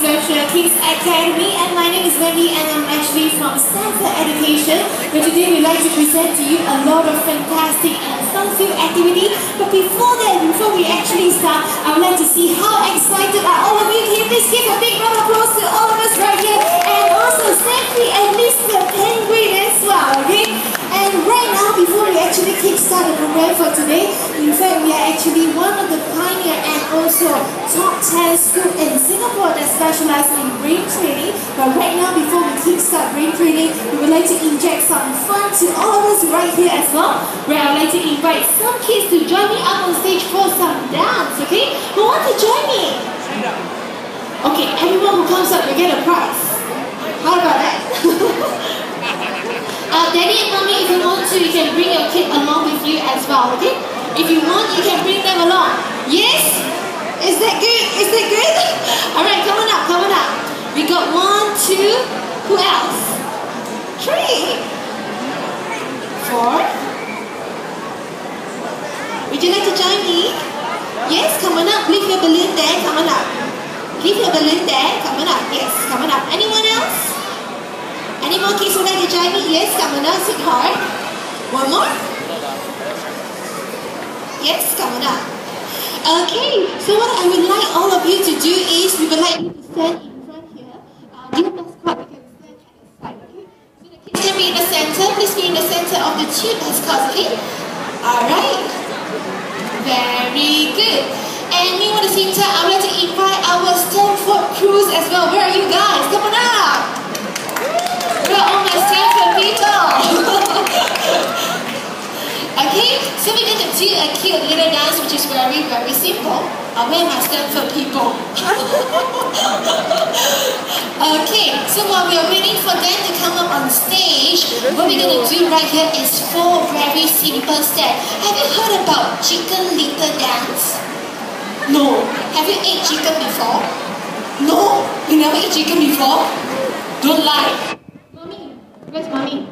Social Kids Academy, and my name is Wendy and I'm actually from Stanford Education, where today we'd like to present to you a lot of fantastic and fun-filled activity. But before we actually start, I would like to see how excited are all of you. Can you please give a big round of applause to all of us right here, and also Sandy and Mr. Penguin as well, okay? And right now, before we actually kickstart the program for today, in fact, we are actually one of the pioneer and also top 10 school in Singapore that specialize in brain training. But right now, before we kickstart brain training, we would like to inject some fun to all of us right here as well, where I would like to invite some kids to join me up on stage for some dance, okay? Who want to join me? Okay, everyone who comes up will get a prize. How about that? Daddy and Mommy, if you want to, you can bring your kid along with you as well, okay? If you want, you can bring them along. Yes? Is that good? Is that good? Alright, come on up, come on up. We got 1, 2, who else? 3, 4. Would you like to join me? Yes, come on up. Leave your balloon there, come on up. Leave your balloon there, come on up. Yes, come on up. Anyone else? Any more kids who like to join me? Yes, come on up, sweetheart. One more? Yes, come on up. Okay, so what I would like all of you to do is, we would like you to stand in front here. Dear mascot, you can stand at the side, okay? So the kids can be in the center. Please be in the center of the two mascots, okay? Alright. Very good. And meanwhile, at the same time, I would like to invite our Stanford crews as well. Where are you guys? Come on up. We're all my Stanford people. Okay, so we're going to do a cute little dance, which is very, very simple. Where are my Stanford people? Okay, so while we are waiting for them to come up on stage, what we're going to do right here is 4 very simple steps. Have you heard about Chicken Little dance? No. Have you ate chicken before? No? You never ate chicken before? Don't lie. Mommy, where's Mommy?